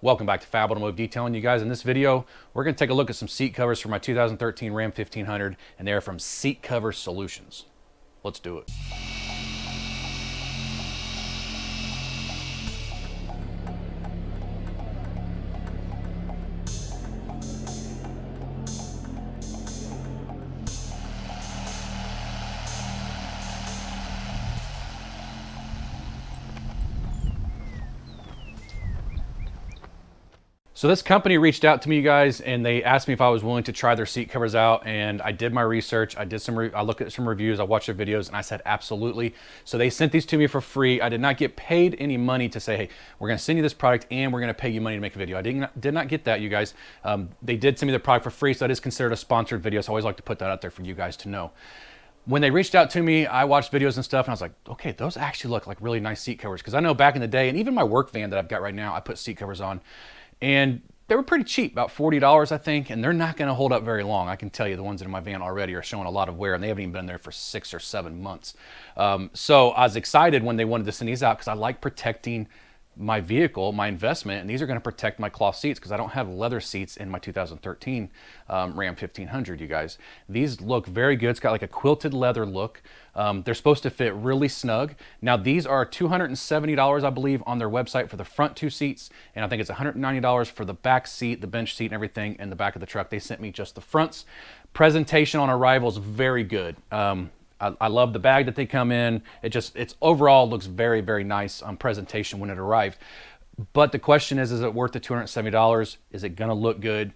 Welcome back to Fab Automotive Detailing, you guys. In this video, we're going to take a look at some seat covers for my 2013 Ram 1500, and they're from Seat Cover Solutions. Let's do it. So this company reached out to me, you guys, and they asked me if I was willing to try their seat covers out. And I did my research. I looked at some reviews. I watched their videos, and I said absolutely. So they sent these to me for free. I did not get paid any money to say, hey, we're going to send you this product, and we're going to pay you money to make a video. I did not get that, you guys. They did send me the product for free, so that is considered a sponsored video. So I always like to put that out there for you guys to know. When they reached out to me, I watched videos and stuff, and I was like, okay, those actually look like really nice seat covers. Because I know back in the day, and even my work van that I've got right now, I put seat covers on. And they were pretty cheap, about $40, I think, and they're not going to hold up very long. I can tell you the ones in my van already are showing a lot of wear, and they haven't even been there for 6 or 7 months. So I was excited when they wanted to send these out because I like protecting my vehicle, my investment, and these are going to protect my cloth seats because I don't have leather seats in my 2013 Ram 1500, you guys. These look very good. It's got like a quilted leather look. They're supposed to fit really snug. Now these are $270, I believe, on their website for the front 2 seats, and I think it's $190 for the back seat, the bench seat, and everything in the back of the truck. They sent me just the fronts. Presentation on arrival is very good. I love the bag that they come in. It's overall looks very, very nice on presentation when it arrived. But the question is it worth the $270? Is it gonna look good?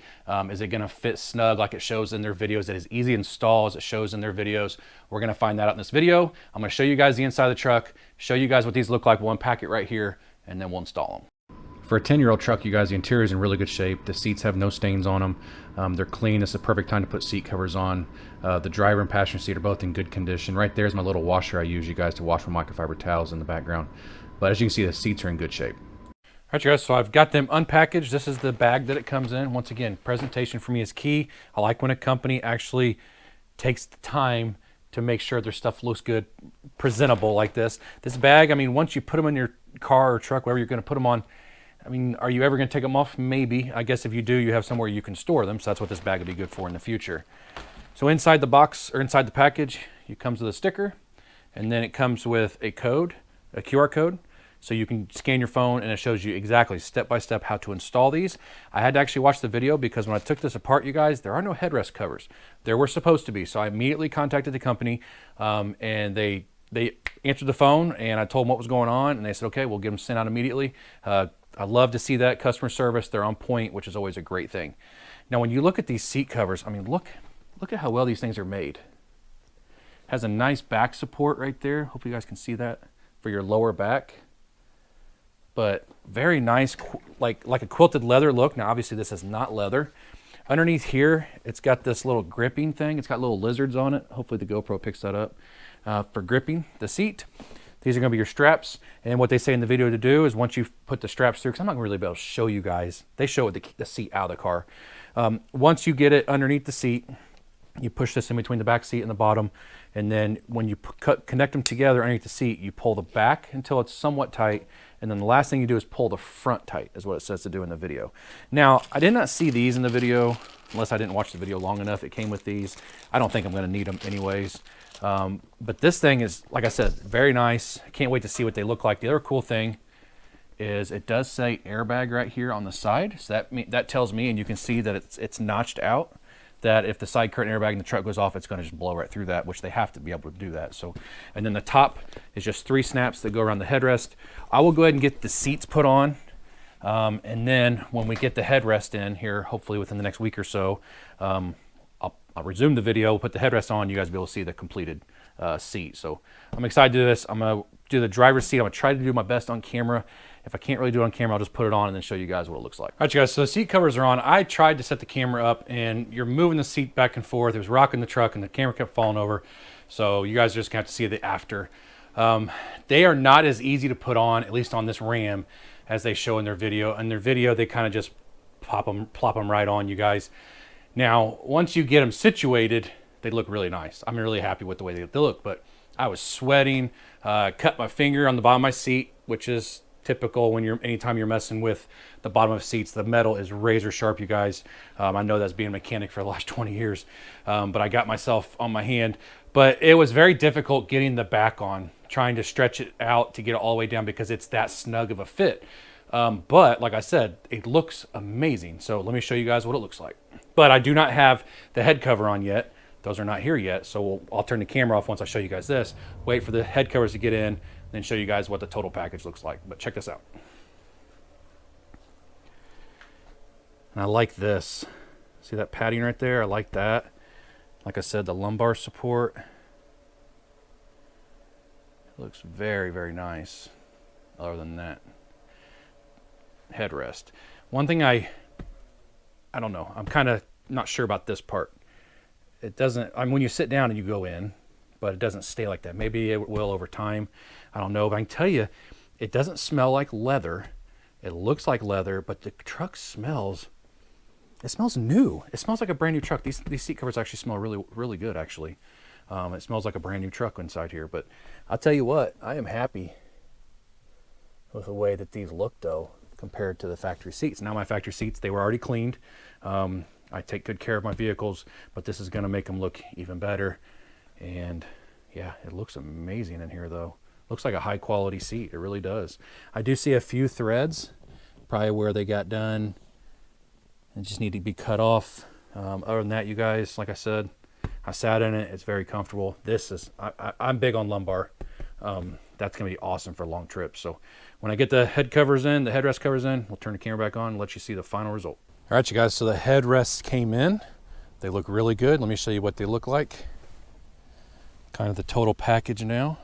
Is it gonna fit snug like it shows in their videos? That is easy to install as it shows in their videos. We're gonna find that out in this video. I'm gonna show you guys the inside of the truck, show you guys what these look like. We'll unpack it right here, and then we'll install them. For a 10-year-old truck, you guys, the interior is in really good shape. The seats have no stains on them. They're clean. It's the perfect time to put seat covers on. The driver and passenger seat are both in good condition. Right there is my little washer I use, you guys, to wash my microfiber towels in the background. But as you can see, the seats are in good shape. All right, you guys, so I've got them unpackaged. This is the bag that it comes in. Once again, presentation for me is key. I like when a company actually takes the time to make sure their stuff looks good, presentable like this. This bag, I mean, once you put them in your car or truck, wherever you're going to put them on, I mean, are you ever going to take them off? Maybe. I guess if you do, you have somewhere you can store them, so that's what this bag would be good for in the future. So inside the box, or inside the package, it comes with a sticker, and then it comes with a code, a QR code, so you can scan your phone, and it shows you exactly, step-by-step, how to install these. I had to actually watch the video because when I took this apart, you guys, there are no headrest covers. There were supposed to be, so I immediately contacted the company, and they answered the phone, and I told them what was going on, and they said, okay, we'll get them sent out immediately. I love to see that customer service. They're on point, which is always a great thing. Now, when you look at these seat covers, I mean, look at how well these things are made. Has a nice back support right there. Hope you guys can see that for your lower back. But very nice, like a quilted leather look. Now, obviously, this is not leather. Underneath here, it's got this little gripping thing. It's got little lizards on it. Hopefully, the GoPro picks that up for gripping the seat. These are going to be your straps, and what they say in the video to do is once you put the straps through, because I'm not going to really be able to show you guys, they show it the seat out of the car. Once you get it underneath the seat, you push this in between the back seat and the bottom, and then when you connect them together underneath the seat, you pull the back until it's somewhat tight, and then the last thing you do is pull the front tight, is what it says to do in the video. Now, I did not see these in the video, unless I didn't watch the video long enough. It came with these. I don't think I'm going to need them anyways. But this thing is, like I said, very nice. I can't wait to see what they look like. The other cool thing is it does say airbag right here on the side. So that tells me, and you can see that it's notched out, that if the side curtain airbag in the truck goes off, it's going to just blow right through that, which they have to be able to do that. So, and then the top is just 3 snaps that go around the headrest. I will go ahead and get the seats put on. And then when we get the headrest in here, hopefully within the next week or so, I'll resume the video, put the headrest on, you guys will be able to see the completed seat. So I'm excited to do this. I'm going to do the driver's seat. I'm going to try to do my best on camera. If I can't really do it on camera, I'll just put it on and then show you guys what it looks like. All right, you guys, so the seat covers are on. I tried to set the camera up, and you're moving the seat back and forth. It was rocking the truck, and the camera kept falling over. So you guys are just going to have to see the after. They are not as easy to put on, at least on this Ram, as they show in their video. In their video, they kind of just plop them right on, you guys. Now, once you get them situated, they look really nice. I'm really happy with the way they look, but I was sweating, cut my finger on the bottom of my seat, which is typical when anytime you're messing with the bottom of seats. The metal is razor sharp, you guys. I know that's being a mechanic for the last 20 years, but I got myself on my hand. But it was very difficult getting the back on, trying to stretch it out to get it all the way down because it's that snug of a fit. But like I said, it looks amazing. So let me show you guys what it looks like. But I do not have the head cover on yet. Those are not here yet. So I'll turn the camera off once I show you guys this. Wait for the head covers to get in, then show you guys what the total package looks like. But check this out. And I like this. See that padding right there? I like that. Like I said, the lumbar support. It looks very, very nice. Other than that, headrest. One thing I don't know. I'm kind of not sure about this part. It doesn't, I mean, when you sit down and you go in, but it doesn't stay like that. Maybe it will over time. I don't know, but I can tell you, it doesn't smell like leather. It looks like leather, but the truck smells, it smells new. It smells like a brand new truck. These seat covers actually smell really, really good, actually. It smells like a brand new truck inside here, but I'll tell you what, I am happy with the way that these look, though, compared to the factory seats. Now my factory seats, they were already cleaned. I take good care of my vehicles, but this is going to make them look even better. And yeah, it looks amazing in here, though. Looks like a high quality seat. It really does. I do see a few threads, probably where they got done and just need to be cut off. Other than that, you guys, like I said, I sat in it. It's very comfortable. This is, I'm big on lumbar. That's going to be awesome for long trips. So when I get the head covers in, the headrest covers in, we'll turn the camera back on and let you see the final result. All right, you guys, so the headrests came in. They look really good. Let me show you what they look like. Kind of the total package now.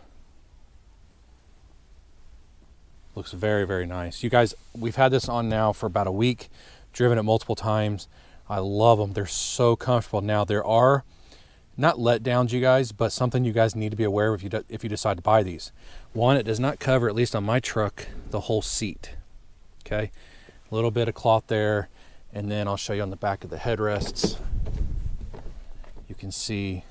Looks very, very nice. You guys, we've had this on now for about a week, driven it multiple times. I love them. They're so comfortable. Now, there are not letdowns, you guys, but something you guys need to be aware of if you decide to buy these. One, it does not cover, at least on my truck, the whole seat. Okay, a little bit of cloth there. And then I'll show you on the back of the headrests. You can see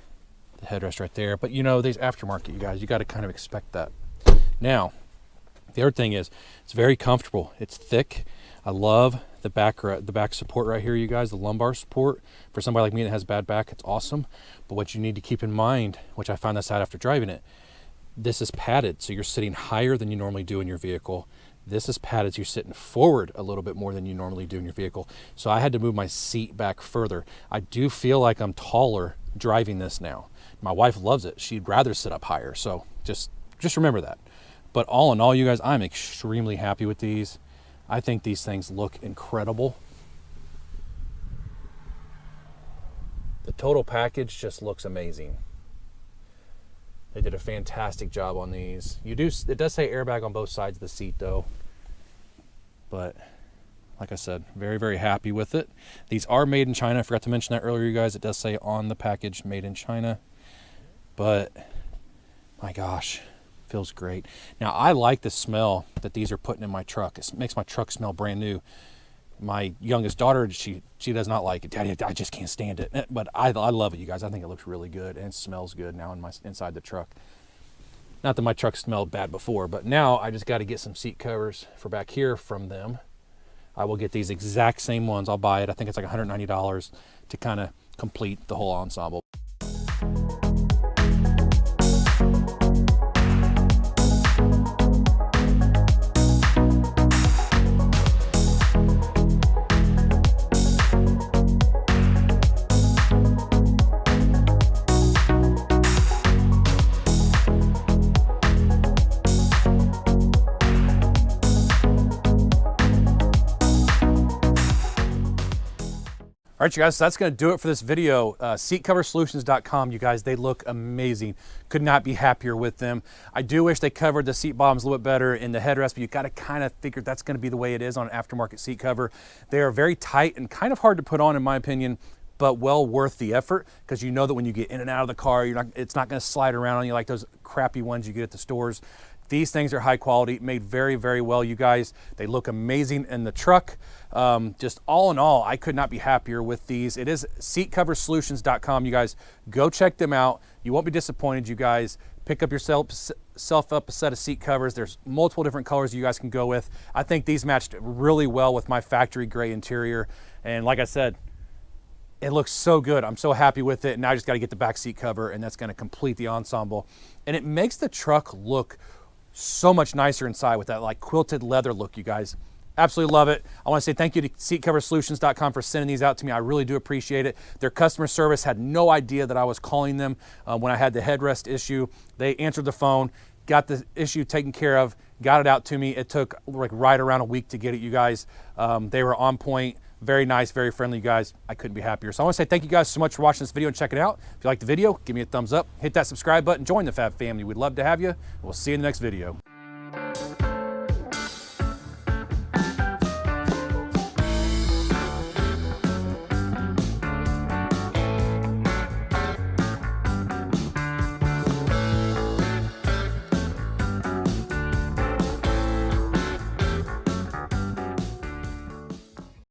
the headrest right there. But you know, these aftermarket, you guys, you got to kind of expect that. Now, the other thing is, it's very comfortable. It's thick. I love the back support right here, you guys, the lumbar support. For somebody like me that has bad back, it's awesome. But what you need to keep in mind, which I found this out after driving it, this is padded, so you're sitting higher than you normally do in your vehicle. This is padded, so you're sitting forward a little bit more than you normally do in your vehicle. So I had to move my seat back further. I do feel like I'm taller driving this now. My wife loves it. She'd rather sit up higher. So just remember that. But all in all, you guys, I'm extremely happy with these. I think these things look incredible. The total package just looks amazing. They did a fantastic job on these. It does say airbag on both sides of the seat, though. But like I said, very, very happy with it. These are made in China. I forgot to mention that earlier, you guys. It does say on the package, made in China. But my gosh, feels great. Now, I like the smell that these are putting in my truck. It makes my truck smell brand new. My youngest daughter, she does not like it. Daddy, I just can't stand it. But I love it, you guys. I think it looks really good and it smells good now inside the truck. Not that my truck smelled bad before, but now I just got to get some seat covers for back here from them. I will get these exact same ones. I'll buy it. I think it's like $190 to kind of complete the whole ensemble. All right, you guys, so that's going to do it for this video. Seatcoversolutions.com, you guys, they look amazing. Could not be happier with them. I do wish they covered the seat bottoms a little bit better in the headrest, but you got to kind of figure that's going to be the way it is on an aftermarket seat cover. They are very tight and kind of hard to put on, in my opinion, but well worth the effort, because you know that when you get in and out of the car, it's not going to slide around on you like those crappy ones you get at the stores. These things are high quality, made very, very well, you guys. They look amazing in the truck. Just all in all, I could not be happier with these. It is seatcoversolutions.com, you guys. Go check them out. You won't be disappointed, you guys. Pick up yourself yourself up a set of seat covers. There's multiple different colors you guys can go with. I think these matched really well with my factory gray interior. And like I said, it looks so good. I'm so happy with it. Now I just got to get the back seat cover, and that's going to complete the ensemble. And it makes the truck look so much nicer inside with that like quilted leather look, you guys. Absolutely love it. I want to say thank you to SeatCoverSolutions.com for sending these out to me. I really do appreciate it. Their customer service had no idea that I was calling them when I had the headrest issue. They answered the phone, got the issue taken care of, got it out to me. It took like right around a week to get it, you guys. They were on point. Very nice, very friendly, you guys. I couldn't be happier. So I want to say thank you guys so much for watching this video and checking it out. If you liked the video, give me a thumbs up. Hit that subscribe button. Join the Fab family. We'd love to have you. We'll see you in the next video.